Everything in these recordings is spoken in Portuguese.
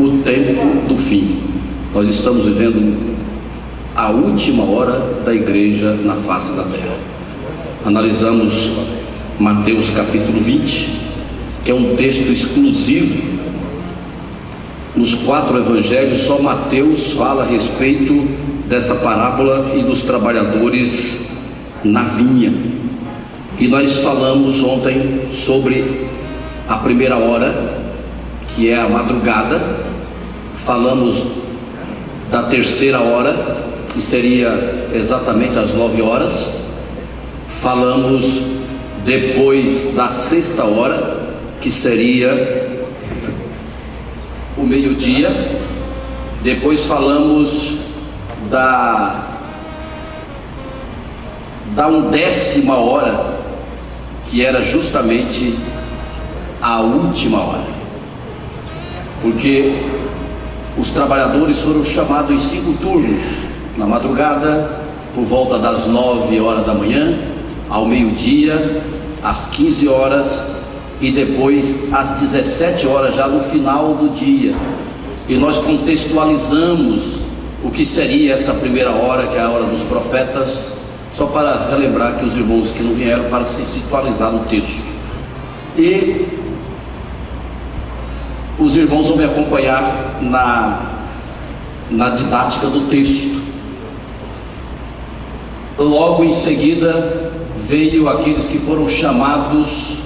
o tempo do fim. Nós estamos vivendo a última hora da igreja na face da terra. Analisamos Mateus capítulo 20, que é um texto exclusivo. Nos 4 evangelhos, só Mateus fala a respeito dessa parábola e dos trabalhadores na vinha. E nós falamos ontem sobre a primeira hora, que é a madrugada. Falamos da terceira hora, que seria exatamente às 9 horas. Falamos depois da sexta hora, que seria o meio-dia. Depois falamos da 10ª hora, que era justamente a última hora, porque os trabalhadores foram chamados em 5 turnos: na madrugada, por volta das 9 horas da manhã, ao meio-dia, às 15 horas e depois às 17 horas, já no final do dia. E nós contextualizamos o que seria essa primeira hora, que é a hora dos profetas, só para relembrar que os irmãos que não vieram, para se situalizar no texto. E os irmãos vão me acompanhar na didática do texto. Logo em seguida veio aqueles que foram chamados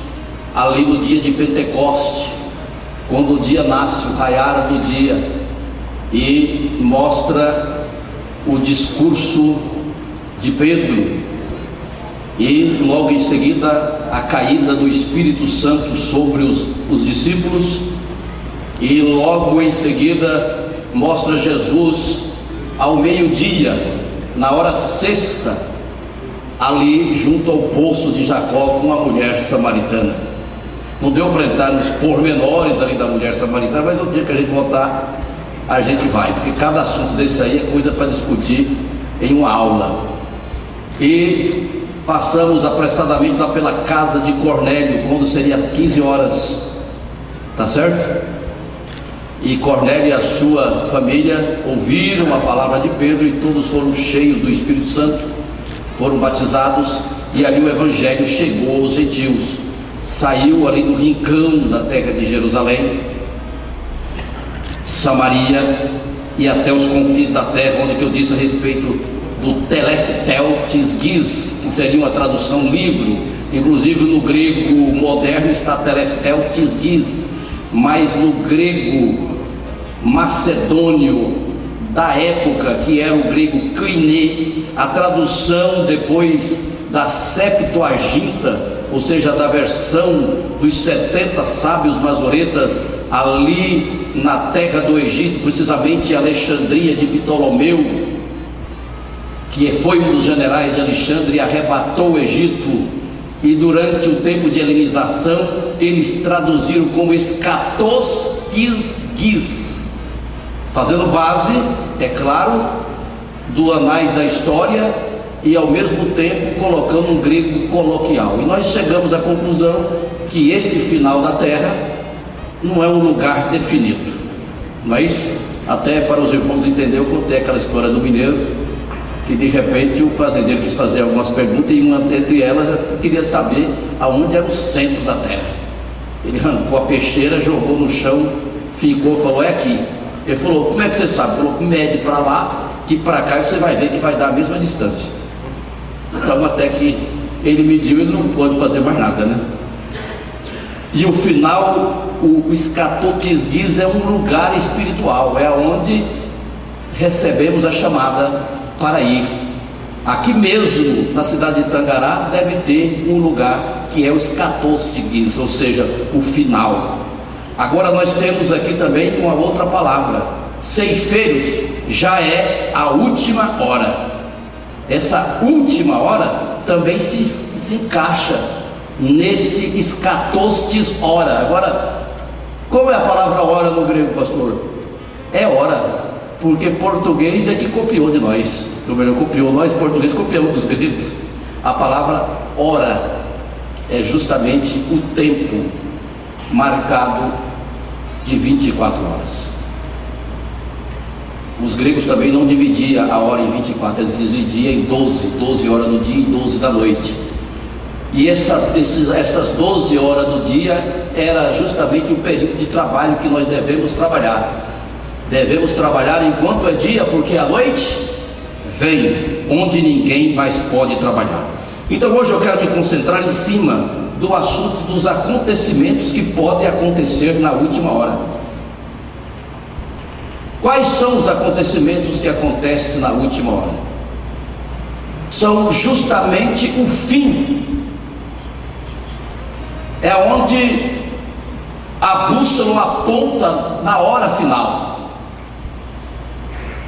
ali no dia de Pentecoste, quando o dia nasce, o raiar do dia, e mostra o discurso de Pedro, e logo em seguida a caída do Espírito Santo sobre os discípulos, e logo em seguida mostra Jesus ao meio-dia, na hora sexta, ali junto ao poço de Jacó, com a mulher samaritana. Não deu para entrar nos pormenores ali da mulher samaritana, mas no dia que a gente voltar, a gente vai, porque cada assunto desse aí é coisa para discutir em uma aula. E passamos apressadamente lá pela casa de Cornélio, quando seria às 15 horas, tá certo? E Cornélio e a sua família ouviram a palavra de Pedro, e todos foram cheios do Espírito Santo, foram batizados, e ali o evangelho chegou aos gentios. Saiu ali do rincão da terra de Jerusalém, Samaria, e até os confins da terra, onde que eu disse a respeito do teleftel tisgis, que seria uma tradução livre. Inclusive no grego moderno está teleftel tisgis, mas no grego macedônio da época, que era o grego koiné, a tradução depois da Septuaginta, ou seja, da versão dos 70 sábios masoretas, ali na terra do Egito, precisamente em Alexandria de Ptolomeu, que foi um dos generais de Alexandre e arrebatou o Egito, e durante o tempo de helenização eles traduziram como escatos tisgis, fazendo base, é claro, do Anais da História, e ao mesmo tempo colocando um grego coloquial. E nós chegamos à conclusão que esse final da terra não é um lugar definido, não é isso? Até para os irmãos entenderem, eu contei aquela história do mineiro, que de repente o fazendeiro quis fazer algumas perguntas, e uma entre elas eu queria saber aonde era o centro da terra. Ele arrancou a peixeira, jogou no chão, ficou, falou: é aqui. Ele falou: como é que você sabe? Ele falou: mede para lá e para cá, e você vai ver que vai dar a mesma distância. Então, até que ele mediu, ele não pôde fazer mais nada, né? E o final, o escatotisguis é um lugar espiritual, é onde recebemos a chamada para ir. Aqui mesmo na cidade de Tangará deve ter um lugar que é o escatotisguis, ou seja, o final. Agora nós temos aqui também uma outra palavra: ceifeiros, já é a última hora. Essa última hora também se encaixa nesse escatostis hora. Agora, como é a palavra hora no grego, pastor? É hora, porque português é que copiou de nós, ou melhor, copiou nós, português copiamos dos gregos. A palavra hora é justamente o tempo marcado de 24 horas. Os gregos também não dividiam a hora em 24, eles dividiam em 12 horas do dia e 12 da noite. E essas 12 horas do dia era justamente o período de trabalho que nós devemos trabalhar. Devemos trabalhar enquanto é dia, porque a noite vem, onde ninguém mais pode trabalhar. Então hoje eu quero me concentrar em cima do assunto dos acontecimentos que podem acontecer na última hora. Quais são os acontecimentos que acontecem na última hora? São justamente o fim. É onde a bússola aponta na hora final.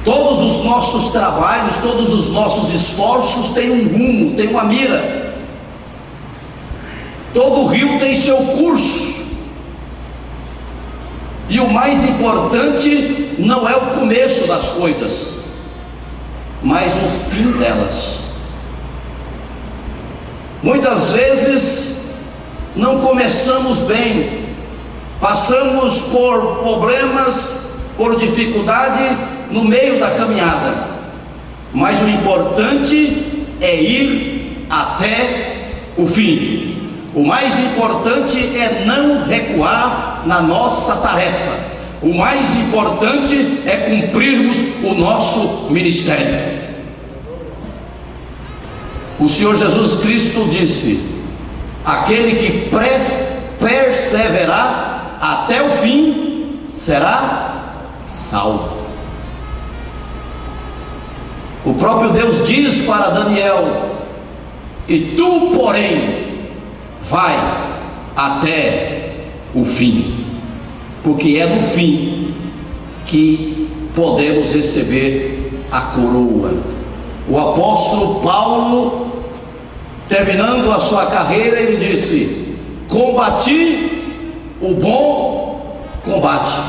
Todos os nossos trabalhos, todos os nossos esforços têm um rumo, têm uma mira. Todo rio tem seu curso. E o mais importante não é o começo das coisas, mas o fim delas. Muitas vezes não começamos bem, passamos por problemas, por dificuldade no meio da caminhada, mas o importante é ir até o fim. O mais importante é não recuar na nossa tarefa. O mais importante é cumprirmos o nosso ministério. O Senhor Jesus Cristo disse: aquele que perseverar até o fim será salvo. O próprio Deus diz para Daniel: e tu, porém, vai até o fim, porque é no fim que podemos receber a coroa. O apóstolo Paulo, terminando a sua carreira, ele disse: combati o bom combate,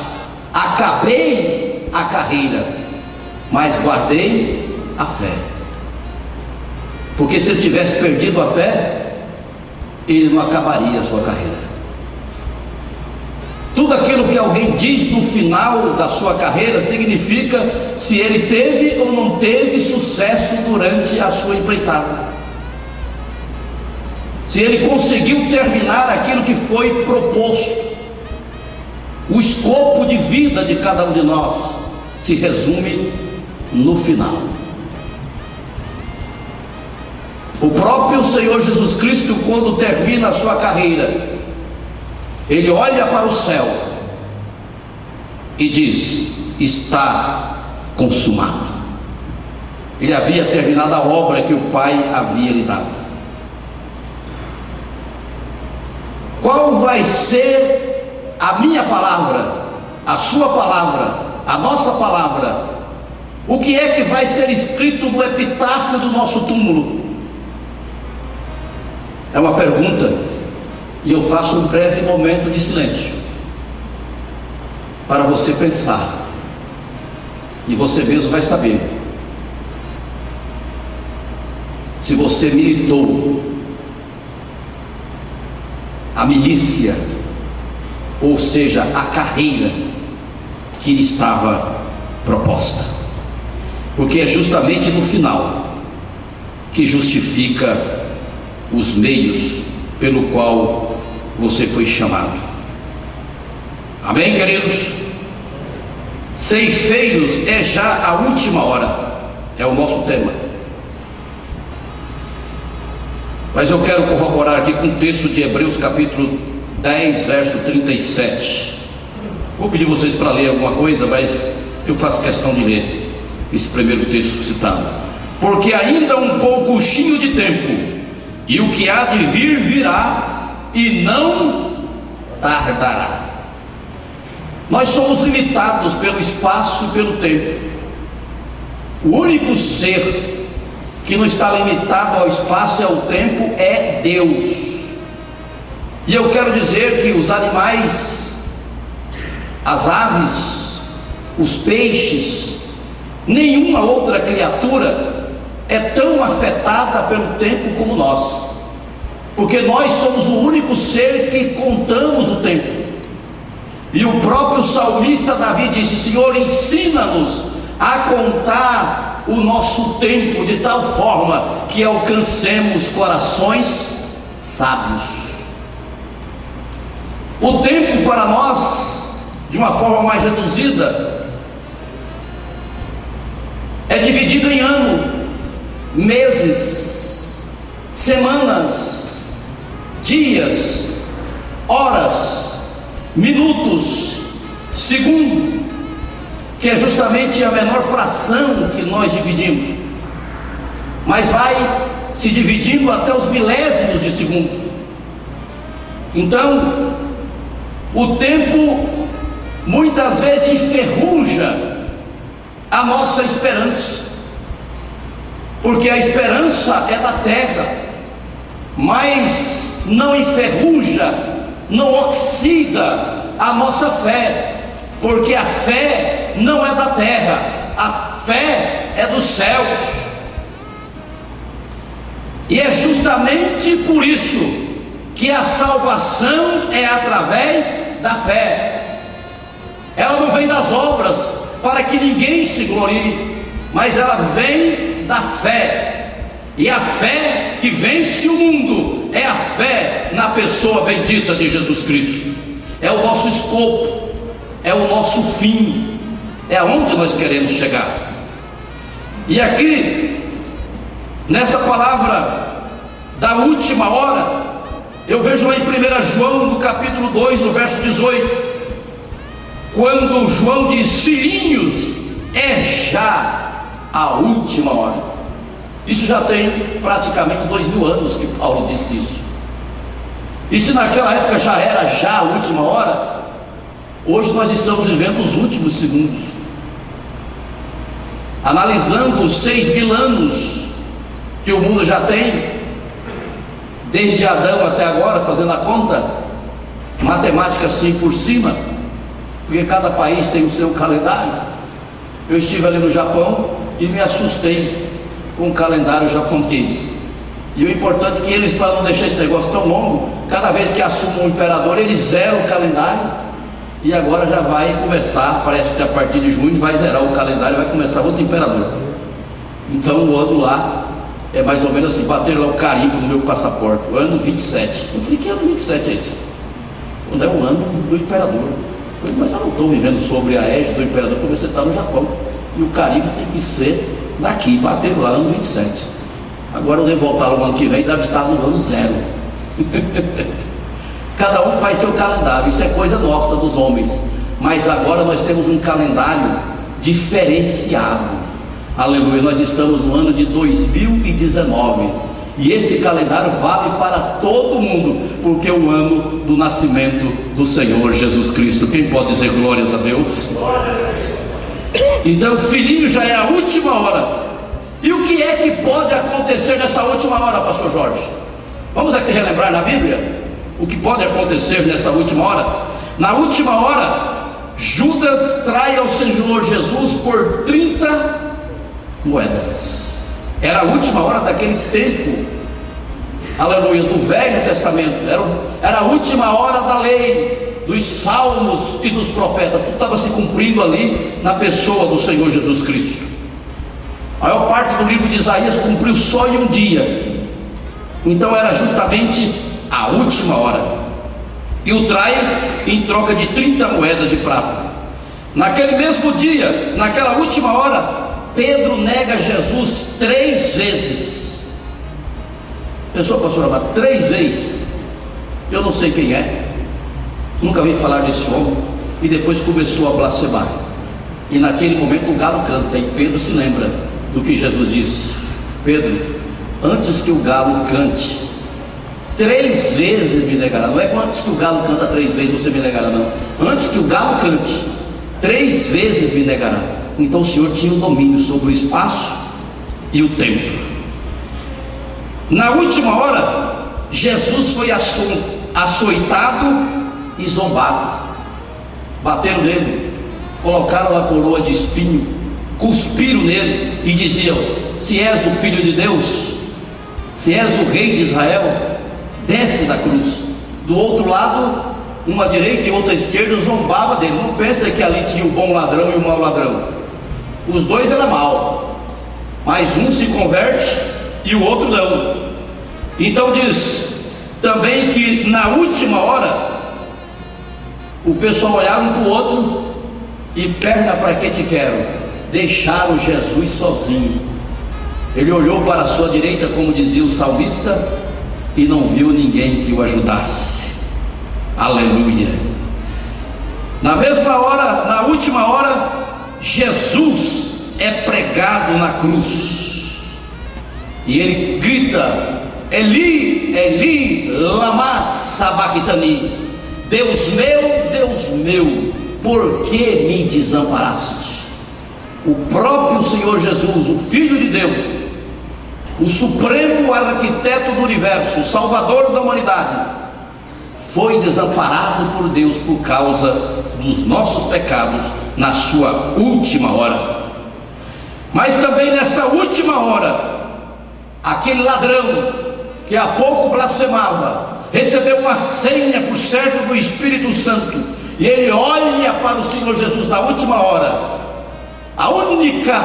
acabei a carreira, mas guardei a fé. Porque se ele tivesse perdido a fé, ele não acabaria a sua carreira. Tudo aquilo que alguém diz no final da sua carreira significa se ele teve ou não teve sucesso durante a sua empreitada, se ele conseguiu terminar aquilo que foi proposto. O escopo de vida de cada um de nós se resume no final. O próprio Senhor Jesus Cristo, quando termina a sua carreira, ele olha para o céu e diz: está consumado. Ele havia terminado a obra que o Pai havia lhe dado. Qual vai ser a minha palavra, a sua palavra, a nossa palavra? O que é que vai ser escrito no epitáfio do nosso túmulo? É uma pergunta, e eu faço um breve momento de silêncio para você pensar, e você mesmo vai saber se você militou a milícia, ou seja, a carreira que lhe estava proposta, porque é justamente no final que justifica os meios pelo qual você foi chamado. Amém, queridos? Ceifeiros é já a última hora, é o nosso tema. Mas eu quero corroborar aqui com o texto de Hebreus capítulo 10, verso 37. Vou pedir vocês para ler alguma coisa, mas eu faço questão de ler esse primeiro texto citado. Porque ainda um pouquinho de tempo, e o que há de vir virá, e não tardará. Nós somos limitados pelo espaço e pelo tempo. O único ser que não está limitado ao espaço e ao tempo é Deus. E eu quero dizer que os animais, as aves, os peixes, nenhuma outra criatura é tão afetada pelo tempo como nós, porque nós somos o único ser que contamos o tempo. E o próprio salmista Davi disse: Senhor, ensina-nos a contar o nosso tempo de tal forma que alcancemos corações sábios. O tempo para nós, de uma forma mais reduzida, é dividido em ano, meses, semanas, dias, horas, minutos, segundo, que é justamente a menor fração que nós dividimos, mas vai se dividindo até os milésimos de segundo. Então, o tempo muitas vezes enferruja a nossa esperança, porque a esperança é da terra, mas não enferruja, não oxida a nossa fé, porque a fé não é da terra, a fé é dos céus. E é justamente por isso que a salvação é através da fé. Ela não vem das obras para que ninguém se glorie, mas ela vem da fé. E a fé que vence o mundo é a fé na pessoa bendita de Jesus Cristo. É o nosso escopo, é o nosso fim, é aonde nós queremos chegar. E aqui, nessa palavra da última hora, eu vejo lá em 1 João, no capítulo 2, no verso 18, quando João diz: filhinhos, é já a última hora. Isso já tem praticamente 2000 anos que Paulo disse isso. E se naquela época já era já a última hora, hoje nós estamos vivendo os últimos segundos. Analisando os 6.000 anos que o mundo já tem, desde Adão até agora, fazendo a conta, matemática assim por cima, porque cada país tem o seu calendário. Eu estive ali no Japão e me assustei com o calendário japonês. E o importante é que eles, para não deixar esse negócio tão longo, cada vez que assumem um imperador, eles zeram o calendário. E agora já vai começar, parece que a partir de junho vai zerar o calendário e vai começar outro imperador. Então o ano lá é mais ou menos assim, bater lá o carimbo no meu passaporte, o ano 27. Eu falei: que ano 27 é esse? Quando é o ano do imperador. Eu falei: mas eu não estou vivendo sobre a égide do imperador. Eu falei: você está no Japão e o carimbo tem que ser daqui, bater lá ano 27. Agora eu devo voltar no ano que vem, deve estar no ano 0. Cada um faz seu calendário, isso é coisa nossa, dos homens. Mas agora nós temos um calendário diferenciado. Aleluia, nós estamos no ano de 2019. E esse calendário vale para todo mundo, porque é o ano do nascimento do Senhor Jesus Cristo. Quem pode dizer glórias a Deus? Então, filhinho, já é a última hora. E o que é que pode acontecer nessa última hora, pastor Jorge? Vamos aqui relembrar na Bíblia o que pode acontecer nessa última hora. Na última hora, Judas trai ao Senhor Jesus por 30 moedas. Era a última hora daquele tempo, aleluia, do Velho Testamento. Era a última hora da lei, dos salmos e dos profetas. Tudo estava se cumprindo ali na pessoa do Senhor Jesus Cristo. A maior parte do livro de Isaías cumpriu só em um dia. Então era justamente a última hora. E o trai em troca de 30 moedas de prata. Naquele mesmo dia, naquela última hora, Pedro nega Jesus 3 vezes. Pessoal, pastor Amado, 3 vezes. Eu não sei quem é, nunca vi falar desse homem. E depois começou a blasfemar. E naquele momento o galo canta. E Pedro se lembra do que Jesus disse: Pedro, antes que o galo cante 3 vezes me negará. Não é antes que o galo canta 3 vezes você me negará, não. Antes que o galo cante 3 vezes me negará. Então o Senhor tinha o domínio sobre o espaço e o tempo. Na última hora, Jesus foi açoitado e zombado. Bateram nele, colocaram a coroa de espinho, cuspiram nele e diziam: se és o Filho de Deus, se és o Rei de Israel, desce da cruz. Do outro lado, uma à direita e outra à esquerda, zombava dele. Não pensa que ali tinha o bom ladrão e o mau ladrão. Os dois eram mal, mas um se converte e o outro não. Então diz também que na última hora o pessoal olhava um para o outro e perna para que te quero, deixaram Jesus sozinho. Ele olhou para a sua direita, como dizia o salmista, e não viu ninguém que o ajudasse. Aleluia. Na mesma hora, na última hora, Jesus é pregado na cruz e ele grita: Eli, Eli, lama sabachthani, Deus meu, por que me desamparaste? O próprio Senhor Jesus, o Filho de Deus, o supremo arquiteto do universo, o salvador da humanidade, foi desamparado por Deus por causa dos nossos pecados na sua última hora. Mas também nessa última hora, aquele ladrão que há pouco blasfemava recebeu uma senha por certo do Espírito Santo, e ele olha para o Senhor Jesus na última hora. A única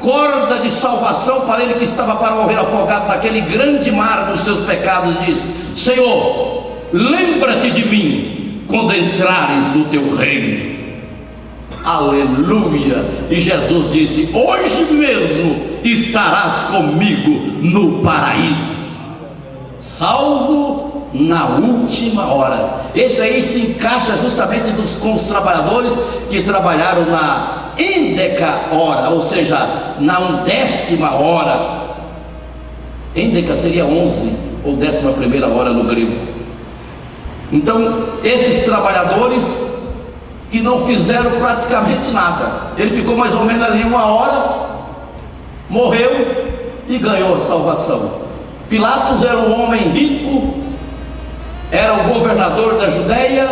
corda de salvação para ele que estava para morrer afogado naquele grande mar dos seus pecados, diz: Senhor, lembra-te de mim quando entrares no teu reino. Aleluia. E Jesus disse: hoje mesmo estarás comigo no paraíso. Salvo na última hora. Esse aí se encaixa justamente com os trabalhadores que trabalharam na êndeca hora, ou seja, na 11ª hora. Êndeca seria 11 ou 11ª hora no grego. Então, esses trabalhadores que não fizeram praticamente nada, ele ficou mais ou menos ali 1 hora, morreu e ganhou a salvação. Pilatos era um homem rico, era o governador da Judéia,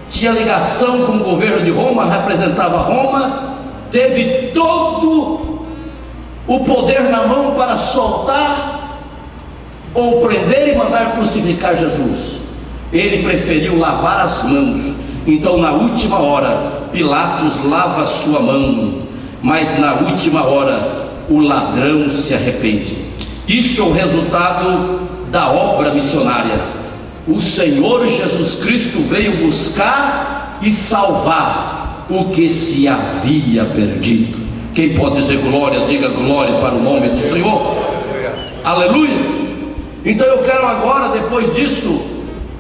tinha ligação com o governo de Roma, representava Roma, teve todo o poder na mão para soltar ou prender e mandar crucificar Jesus. Ele preferiu lavar as mãos. Então, na última hora, Pilatos lava a sua mão, mas na última hora o ladrão se arrepende. Isto é o resultado da obra missionária. O Senhor Jesus Cristo veio buscar e salvar o que se havia perdido. Quem pode dizer glória, diga glória para o nome do Senhor. Aleluia. Então eu quero agora, depois disso,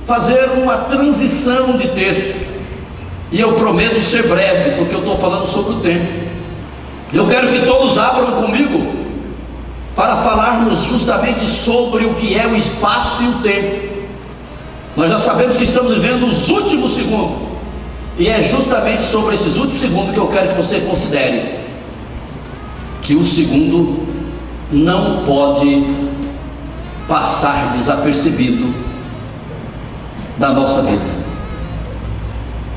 fazer uma transição de texto, e eu prometo ser breve, porque eu estou falando sobre o tempo. Eu quero que todos abram comigo para falarmos justamente sobre o que é o espaço e o tempo. Nós já sabemos que estamos vivendo os últimos segundos, e é justamente sobre esses últimos segundos que eu quero que você considere que o segundo não pode passar desapercebido da nossa vida.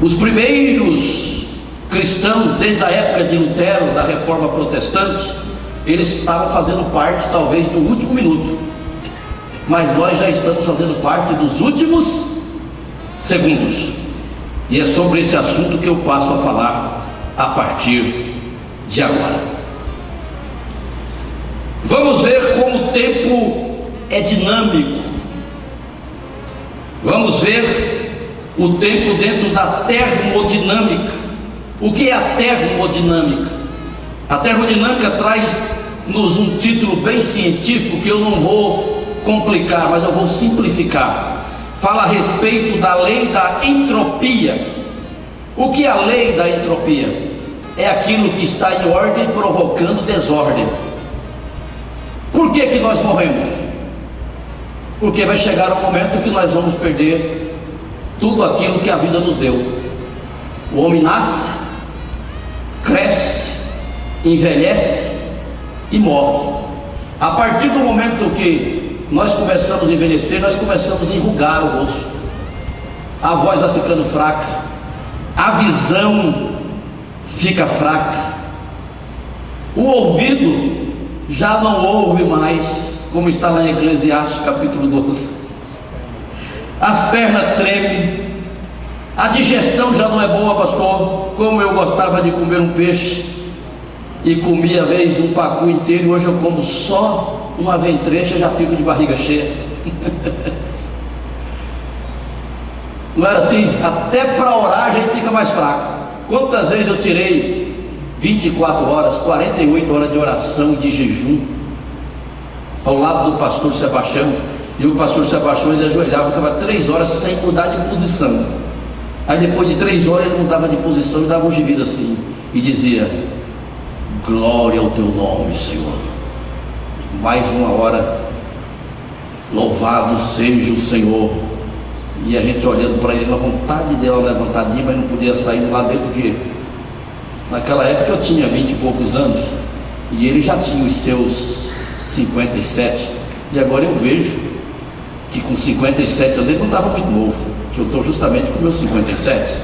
Os primeiros cristãos, desde a época de Lutero, da Reforma Protestante, eles estavam fazendo parte talvez do último minuto, mas nós já estamos fazendo parte dos últimos segundos, e é sobre esse assunto que eu passo a falar a partir de agora. Vamos ver como o tempo é dinâmico. Vamos ver o tempo dentro da termodinâmica. O que é a termodinâmica? A termodinâmica traz-nos um título bem científico que eu não vou complicar, mas eu vou simplificar. Fala a respeito da lei da entropia. O que é a lei da entropia? É aquilo que está em ordem provocando desordem. Por que que nós morremos? Porque vai chegar um momento que nós vamos perder tudo aquilo que a vida nos deu. O homem nasce, cresce, envelhece e morre. A partir do momento que nós começamos a envelhecer, nós começamos a enrugar o rosto, a voz vai ficando fraca, a visão fica fraca, o ouvido já não ouve mais, como está lá em Eclesiastes capítulo 12. As pernas tremem, a digestão já não é boa, pastor. Como eu gostava de comer um peixe, e comia às vezes um pacu inteiro, e hoje eu como só uma ventrecha e já fico de barriga cheia. Não era assim? Até para orar a gente fica mais fraco. Quantas vezes eu tirei 24 horas, 48 horas de oração e de jejum ao lado do pastor Sebastião, e o pastor Sebastião ele ajoelhava, ficava 3 horas sem mudar de posição. Aí depois de 3 horas ele mudava de posição e dava um gemido assim e dizia: glória ao teu nome, Senhor. Mais uma hora, louvado seja o Senhor. E a gente olhando para ele, na vontade dela levantadinha, mas não podia sair lá dentro, porque naquela época eu tinha 20 e poucos anos e ele já tinha os seus 57, e agora eu vejo que com 57 anos ele não estava muito novo, que eu estou justamente com meus 57.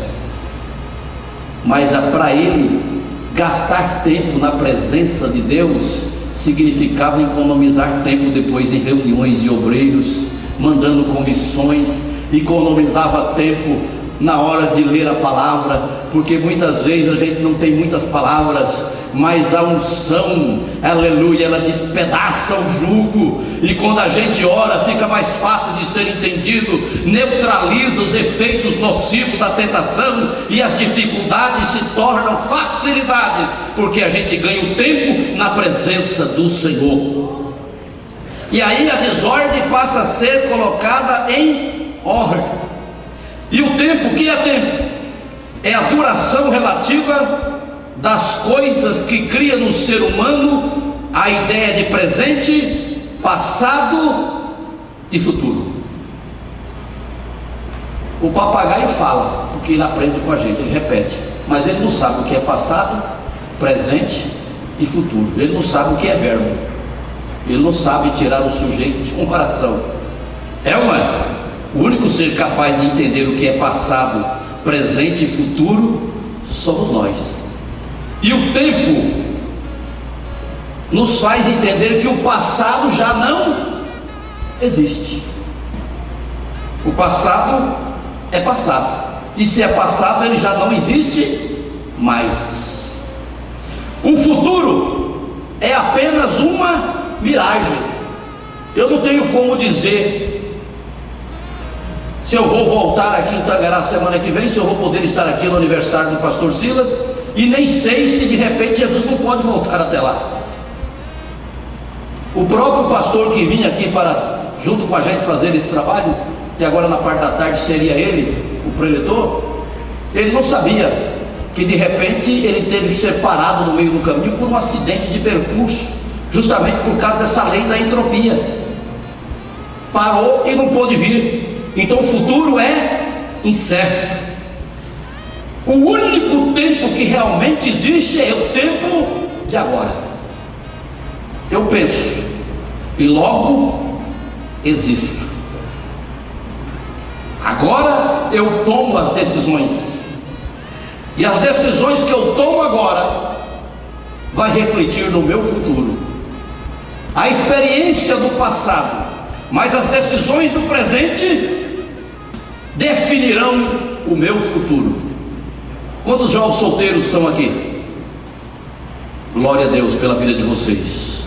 Mas para ele, gastar tempo na presença de Deus significava economizar tempo depois em reuniões de obreiros, mandando comissões, economizava tempo na hora de ler a palavra, porque muitas vezes a gente não tem muitas palavras, mas a unção, aleluia, ela despedaça o jugo, e quando a gente ora fica mais fácil de ser entendido, neutraliza os efeitos nocivos da tentação, e as dificuldades se tornam facilidades, porque a gente ganha o tempo na presença do Senhor. E aí a desordem passa a ser colocada em ordem. E o tempo, o que é tempo? É a duração relativa das coisas que cria no ser humano a ideia de presente, passado e futuro. O papagaio fala, porque ele aprende com a gente, ele repete, mas ele não sabe o que é passado, presente e futuro. Ele não sabe o que é verbo, ele não sabe tirar o sujeito de uma oração. É ou não é? O único ser capaz de entender o que é passado, presente e futuro somos nós. E o tempo nos faz entender que o passado já não existe. O passado é passado, e se é passado ele já não existe mais. O futuro é apenas uma miragem. Eu não tenho como dizer se eu vou voltar aqui em Tangará semana que vem, se eu vou poder estar aqui no aniversário do pastor Silas, e nem sei se de repente Jesus não pode voltar até lá. O próprio pastor que vinha aqui para, junto com a gente, fazer esse trabalho, que agora na parte da tarde seria ele, o preletor, ele não sabia que de repente ele teve que ser parado no meio do caminho por um acidente de percurso, justamente por causa dessa lei da entropia. Parou e não pôde vir. Então o futuro é incerto. O único tempo que realmente existe é o tempo de agora. Eu penso e logo existo. Agora eu tomo as decisões, e as decisões que eu tomo agora vai refletir no meu futuro. A experiência do passado, mas as decisões do presente definirão o meu futuro. Quantos jovens solteiros estão aqui? Glória a Deus pela vida de vocês.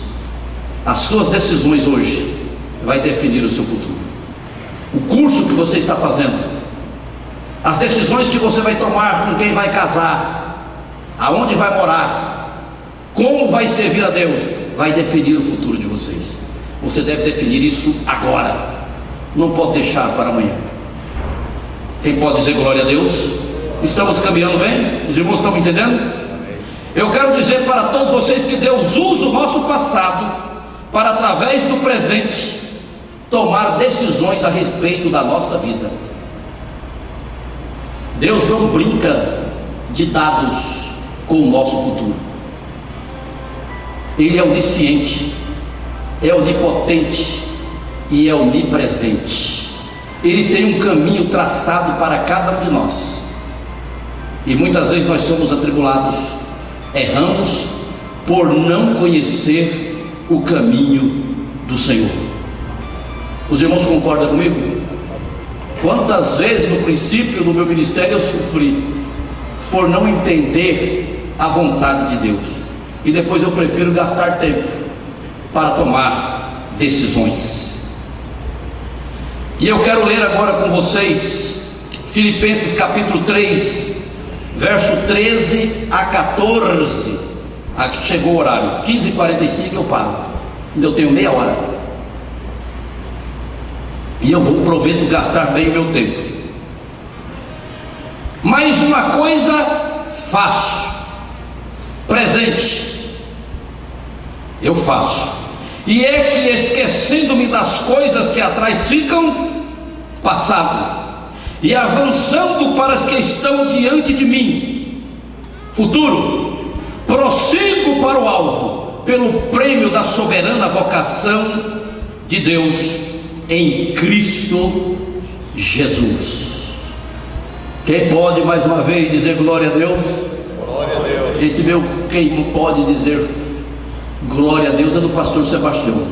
As suas decisões hoje vai definir o seu futuro. O curso que você está fazendo, as decisões que você vai tomar com quem vai casar, aonde vai morar, como vai servir a Deus, vai definir o futuro de vocês. Você deve definir isso agora, não pode deixar para amanhã. Quem pode dizer glória a Deus? Estamos caminhando bem? Os irmãos estão me entendendo? Eu quero dizer para todos vocês que Deus usa o nosso passado para, através do presente, tomar decisões a respeito da nossa vida. Deus não brinca de dados com o nosso futuro. Ele é onisciente, é onipotente e é onipresente. Ele tem um caminho traçado para cada um de nós, e muitas vezes nós somos atribulados, erramos por não conhecer o caminho do Senhor. Os irmãos concordam comigo? Quantas vezes no princípio do meu ministério eu sofri por não entender a vontade de Deus? e depois eu prefiro gastar tempo para tomar decisões. E eu quero ler agora com vocês Filipenses capítulo 3, verso 13 a 14. Aqui chegou o horário, 15h45 eu paro, eu tenho meia hora, e eu prometo gastar bem o meu tempo. Mas uma coisa faço, presente, eu faço, e é que esquecendo-me das coisas que atrás ficam, passado, e avançando para as que estão diante de mim, futuro, prossigo para o alvo, pelo prêmio da soberana vocação de Deus em Cristo Jesus. Quem pode mais uma vez dizer glória a Deus? Glória a Deus. Esse meu quem pode dizer glória a Deus é do pastor Sebastião.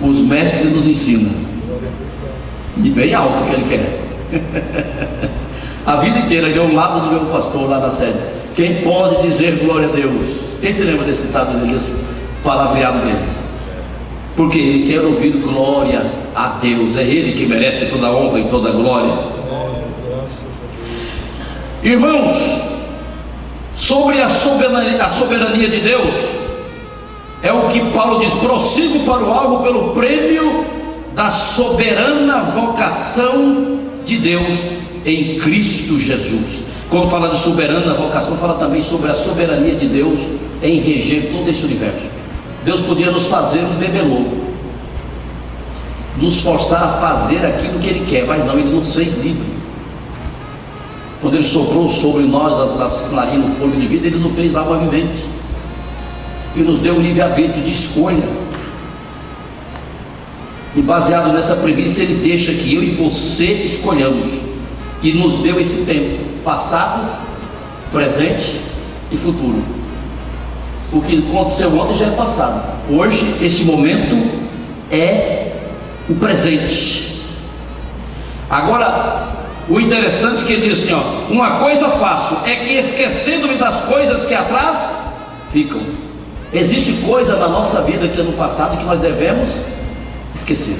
Os mestres nos ensinam, e bem alto que ele quer. A vida inteira ele é um lado do meu pastor lá na sede. Quem pode dizer glória a Deus? Quem se lembra desse ditado dele, desse palavreado dele? Porque ele quer ouvir glória a Deus. É ele que merece toda a honra e toda a glória. Irmãos, sobre a soberania de Deus, é o que Paulo diz: prossigo para o alvo pelo prêmio da soberana vocação de Deus em Cristo Jesus. Quando fala de soberana vocação, fala também sobre a soberania de Deus em reger todo esse universo. Deus podia nos fazer um bebelô, nos forçar a fazer aquilo que Ele quer, mas não, Ele nos fez livre. Quando Ele soprou sobre nós as narinas, o fôlego de vida, Ele nos fez alma vivente e nos deu um livre-arbítrio de escolha. E baseado nessa premissa, Ele deixa que eu e você escolhamos, e nos deu esse tempo, passado, presente e futuro. O que aconteceu ontem já é passado. Hoje, esse momento é o presente. Agora, o interessante é que ele diz assim, ó: uma coisa faço, é que esquecendo-me das coisas que atrás ficam. Existe coisa na nossa vida que é no passado que nós devemos esquecer.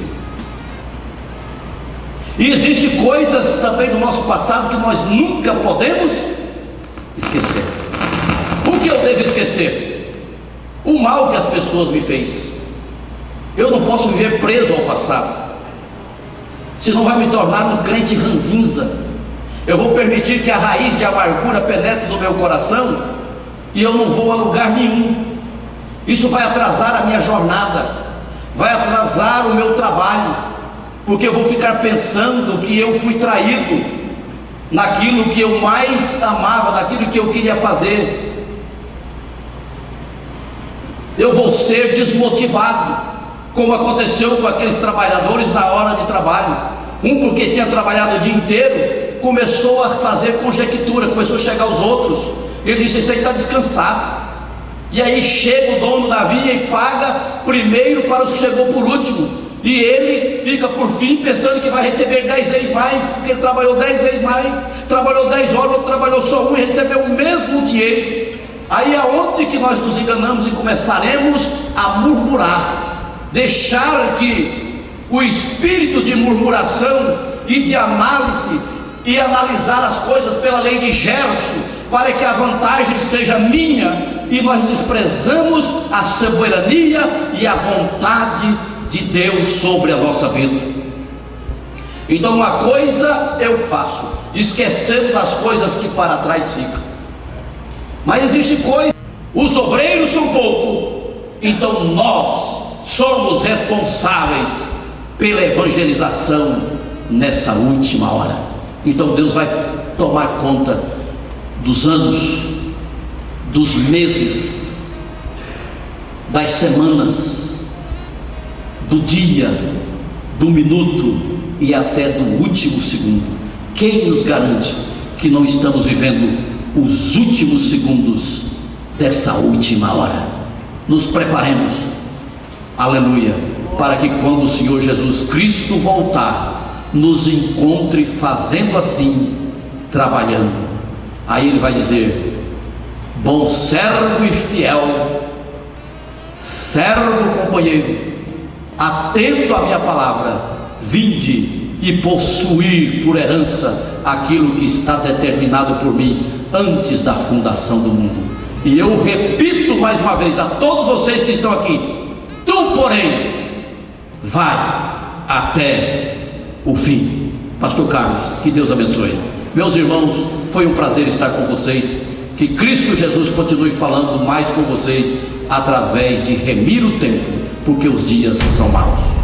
E existe coisas também do nosso passado que nós nunca podemos esquecer. O que eu devo esquecer? O mal que as pessoas me fez. Eu não posso viver preso ao passado, senão vai me tornar um crente ranzinza. Eu vou permitir que a raiz de amargura penetre no meu coração, e eu não vou a lugar nenhum. Isso vai atrasar a minha jornada, vai atrasar o meu trabalho, porque eu vou ficar pensando que eu fui traído naquilo que eu mais amava, naquilo que eu queria fazer. Eu vou ser desmotivado, como aconteceu com aqueles trabalhadores na hora de trabalho. Um, porque tinha trabalhado o dia inteiro, começou a fazer conjectura, começou a chegar aos outros. Ele disse: esse aí está descansado. E aí chega o dono da via e paga primeiro para os que chegou por último, e ele fica por fim pensando que vai receber 10 vezes mais, porque ele trabalhou 10 vezes mais, trabalhou 10 horas, outro trabalhou só 1 e recebeu o mesmo dinheiro. Aí é onde que nós nos enganamos e começaremos a murmurar, deixar que o espírito de murmuração e de análise, e analisar as coisas pela lei de Gerson, para que a vantagem seja minha, e nós desprezamos a soberania e a vontade de Deus sobre a nossa vida. Então uma coisa eu faço, esquecendo das coisas que para trás ficam. Mas existe coisa, os obreiros são pouco, então nós somos responsáveis pela evangelização nessa última hora. Então Deus vai tomar conta dos anos, dos meses, das semanas, do dia, do minuto e até do último segundo. Quem nos garante que não estamos vivendo os últimos segundos dessa última hora? Nos preparemos, aleluia, para que quando o Senhor Jesus Cristo voltar, nos encontre fazendo assim, trabalhando. Aí Ele vai dizer: bom servo e fiel, servo companheiro, atento à minha palavra, vinde e possuir por herança aquilo que está determinado por mim antes da fundação do mundo. E eu repito mais uma vez a todos vocês que estão aqui: tu, porém, vai até o fim. Pastor Carlos, que Deus abençoe. Meus irmãos, foi um prazer estar com vocês. Que Cristo Jesus continue falando mais com vocês através de remir o tempo, porque os dias são maus.